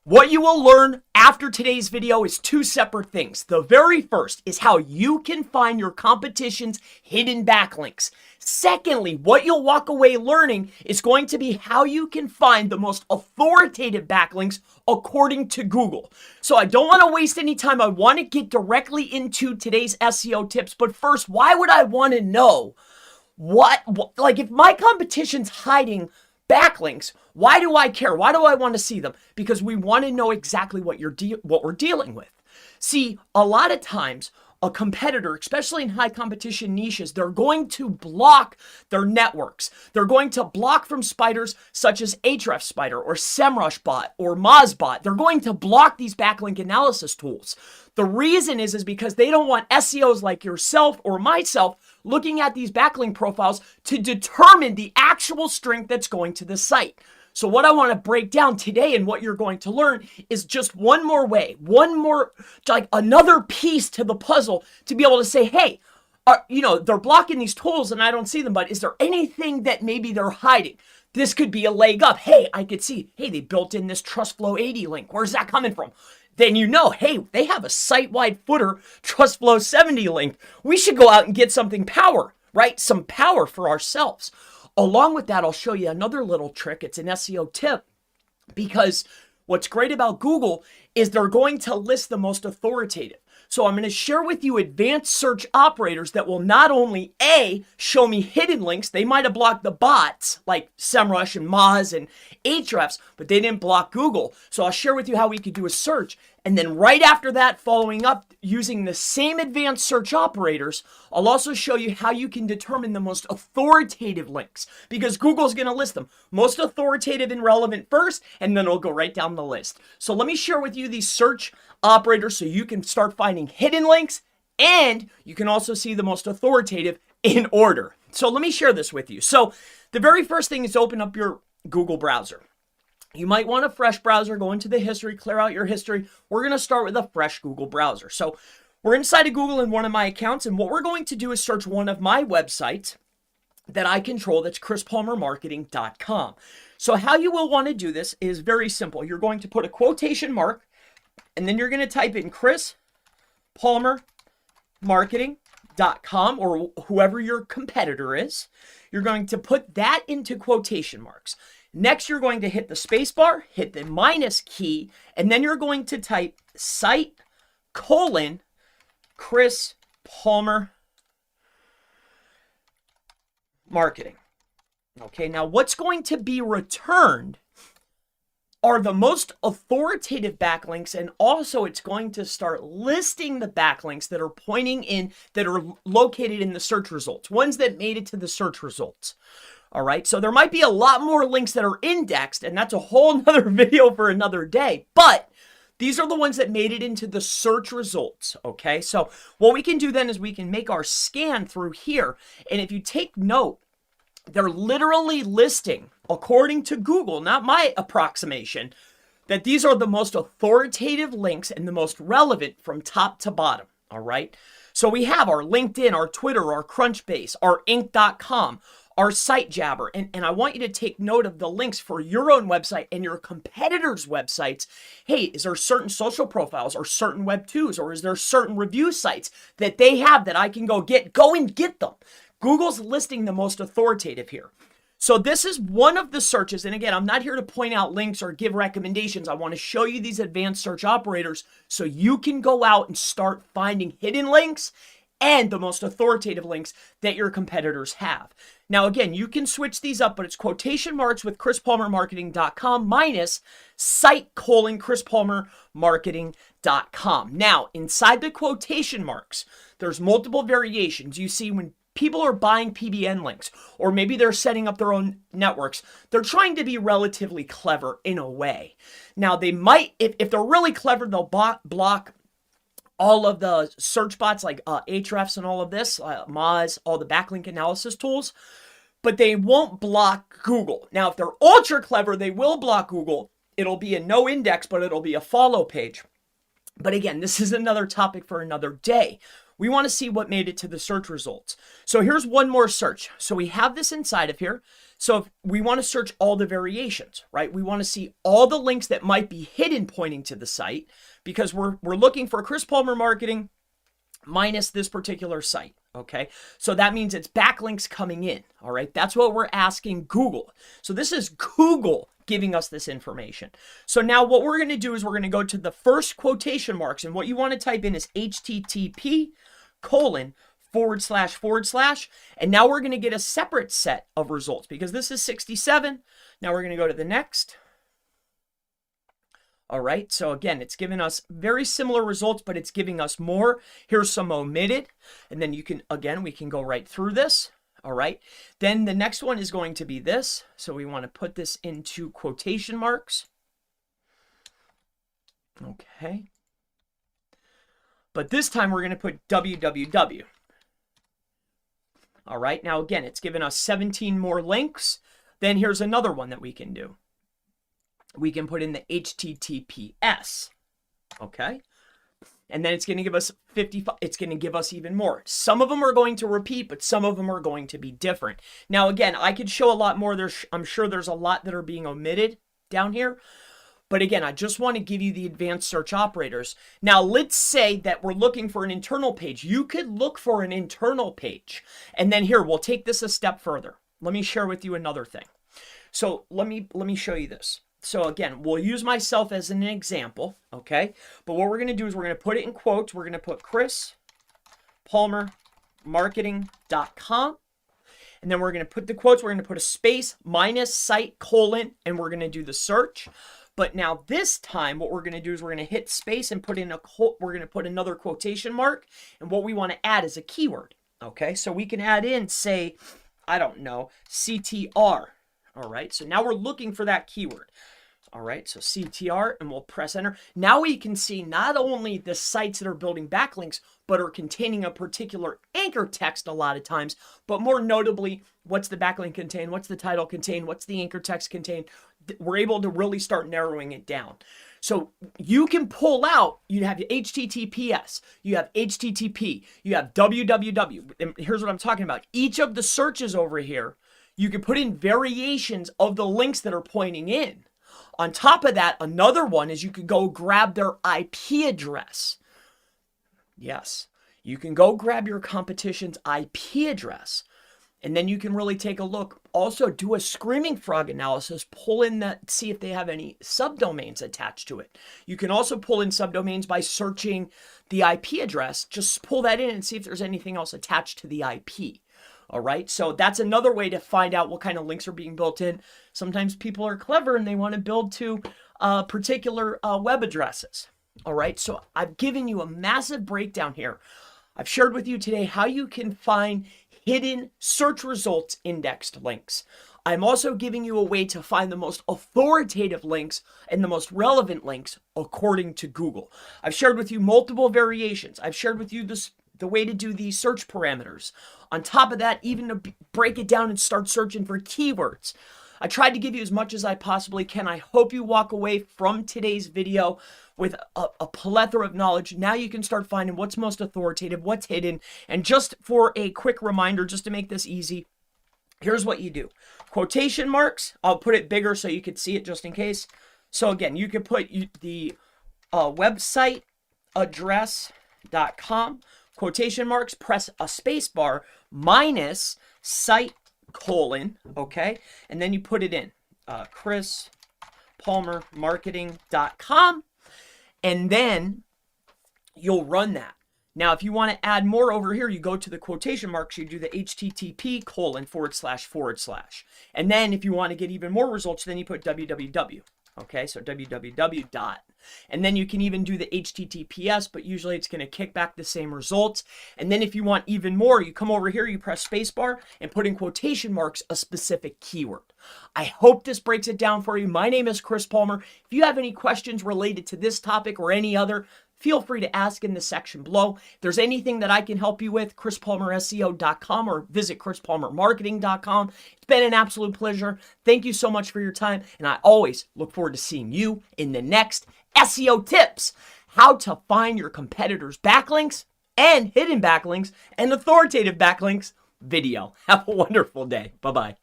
What you will learn after today's video is two separate things. The very first is how you can find your competition's hidden backlinks. Secondly, what you'll walk away learning is going to be how you can find the most authoritative backlinks according to Google. So I don't want to waste any time. I want to get directly into today's SEO tips. But first, why would I want to know like if my competition's hiding backlinks, why do I care? Why do I want to see them? Because we want to know exactly what we're dealing with. See, a lot of times a competitor, especially in high competition niches, they're going to block their networks. They're going to block from spiders such as Ahrefs Spider or SEMrush Bot or MozBot. They're going to block these backlink analysis tools. The reason is because they don't want SEOs like yourself or myself looking at these backlink profiles to determine the actual strength that's going to the site. So what I want to break down today and what you're going to learn is just one more way, like another piece to the puzzle to be able to say, hey, they're blocking these tools and I don't see them, but is there anything that maybe they're hiding? This could be a leg up. Hey, I could see, hey, they built in this TrustFlow 80 link. Where's that coming from? Then hey, they have a site-wide footer TrustFlow 70 link. We should go out and get something power, right? Some power for ourselves. Along with that, I'll show you another little trick. It's an SEO tip because what's great about Google is they're going to list the most authoritative. So I'm going to share with you advanced search operators that will not only show me hidden links. They might have blocked the bots like SEMrush and Moz and Ahrefs, but they didn't block Google. So I'll share with you how we could do a search. And then right after that, following up using the same advanced search operators, I'll also show you how you can determine the most authoritative links because Google's going to list them most authoritative and relevant first, and then it'll go right down the list. So let me share with you these search operators so you can start finding hidden links and you can also see the most authoritative in order. So let me share this with you. So the very first thing is to open up your Google browser. You might want a fresh browser, go into the history, clear out your history. We're going to start with a fresh Google browser. So we're inside of Google in one of my accounts, and what we're going to do is search one of my websites that I control, that's chrispalmermarketing.com. So how you will want to do this is very simple. You're going to put a quotation mark, and then you're going to type in chrispalmermarketing.com or whoever your competitor is. You're going to put that into quotation marks. Next, you're going to hit the space bar, hit the minus key, and then you're going to type site : Chris Palmer Marketing. Okay, now what's going to be returned are the most authoritative backlinks, and also it's going to start listing the backlinks that are pointing in, that are located in the search results, ones that made it to the search results. All right, so there might be a lot more links that are indexed, and that's a whole nother video for another day, but these are the ones that made it into the search results, okay? So what we can do then is we can make our scan through here, and if you take note, they're literally listing, according to Google, not my approximation, that these are the most authoritative links and the most relevant from top to bottom, all right? So we have our LinkedIn, our Twitter, our Crunchbase, our Inc.com, our SiteJabber, and I want you to take note of the links for your own website and your competitors' websites. Hey, is there certain social profiles or certain Web2s, or is there certain review sites that they have that I can go and get them? Google's listing the most authoritative here. So this is one of the searches, and again, I'm not here to point out links or give recommendations. I want to show you these advanced search operators so you can go out and start finding hidden links and the most authoritative links that your competitors have. Now, again, you can switch these up, but it's quotation marks with chrispalmermarketing.com minus site : chrispalmermarketing.com. Now, inside the quotation marks, there's multiple variations. You see, when people are buying PBN links, or maybe they're setting up their own networks, they're trying to be relatively clever in a way. Now, they might, if they're really clever, they'll block all of the search bots like Ahrefs and all of this, Moz, all the backlink analysis tools, but they won't block Google. Now, if they're ultra clever, they will block Google. It'll be a no index, but it'll be a follow page. But again, this is another topic for another day. We want to see what made it to the search results. So here's one more search. So we have this inside of here. So if we want to search all the variations, right? We want to see all the links that might be hidden pointing to the site, because we're looking for Chris Palmer Marketing minus this particular site, okay? So that means it's backlinks coming in, all right? That's what we're asking Google. So this is Google giving us this information. So now what we're going to do is we're going to go to the first quotation marks, and what you want to type in is http:// and now we're going to get a separate set of results because this is 67. Now we're going to go to the next. All right, so again, it's giving us very similar results, but it's giving us more. Here's some omitted, and then we can go right through this. All right, then the next one is going to be this. So we want to put this into quotation marks. Okay. But this time we're going to put www. All right, now again, it's given us 17 more links. Then here's another one that we can do. We can put in the HTTPS, okay? And then it's going to give us 55. It's going to give us even more. Some of them are going to repeat, but some of them are going to be different. Now, again, I could show a lot more. I'm sure there's a lot that are being omitted down here. But again, I just want to give you the advanced search operators. Now, let's say that we're looking for an internal page. You could look for an internal page. And then here, we'll take this a step further. Let me share with you another thing. So let me show you this. So again, we'll use myself as an example, okay? But what we're going to do is we're going to put it in quotes. We're going to put chrispalmermarketing.com. And then we're going to put the quotes. We're going to put a space minus site : and we're going to do the search. But now this time, what we're going to do is we're going to hit space and put in we're going to put another quotation mark. And what we want to add is a keyword, okay? So we can add in, say, I don't know, CTR. All right, so now we're looking for that keyword. All right, so CTR, and we'll press enter. Now we can see not only the sites that are building backlinks, but are containing a particular anchor text a lot of times, but more notably, what's the backlink contain, what's the title contain, what's the anchor text contain. We're able to really start narrowing it down. So you can pull out, you have HTTPS, you have HTTP, you have www. And here's what I'm talking about. Each of the searches over here, you can put in variations of the links that are pointing in. On top of that, another one is you could go grab their IP address. Yes, you can go grab your competition's IP address. And then you can really take a look. Also, do a screaming frog analysis. Pull in that, see if they have any subdomains attached to it. You can also pull in subdomains by searching the IP address. Just pull that in and see if there's anything else attached to the IP. All right, so that's another way to find out what kind of links are being built in. Sometimes people are clever and they want to build to particular web addresses. All right, so I've given you a massive breakdown here. I've shared with you today how you can find hidden search results indexed links. I'm also giving you a way to find the most authoritative links and the most relevant links according to Google. I've shared with you multiple variations. I've shared with you the way to do these search parameters. On top of that, even to break it down and start searching for keywords. I tried to give you as much as I possibly can. I hope you walk away from today's video with a plethora of knowledge. Now you can start finding what's most authoritative, what's hidden. And just for a quick reminder, just to make this easy, here's what you do. Quotation marks, I'll put it bigger so you could see it just in case. So again, you could put the website address.com, quotation marks, press a space bar, minus site : okay? And then you put it in, chrispalmermarketing.com, and then you'll run that. Now, if you want to add more over here, you go to the quotation marks, you do the http://. And then if you want to get even more results, then you put www. Okay, so www dot. And then you can even do the HTTPS, but usually it's going to kick back the same results. And then if you want even more, you come over here, you press spacebar and put in quotation marks a specific keyword. I hope this breaks it down for you. My name is Chris Palmer. If you have any questions related to this topic or any other, feel free to ask in the section below. If there's anything that I can help you with, chrispalmerseo.com or visit chrispalmermarketing.com. It's been an absolute pleasure. Thank you so much for your time, and I always look forward to seeing you in the next SEO tips. How to find your competitors' backlinks and hidden backlinks and authoritative backlinks video. Have a wonderful day. Bye-bye.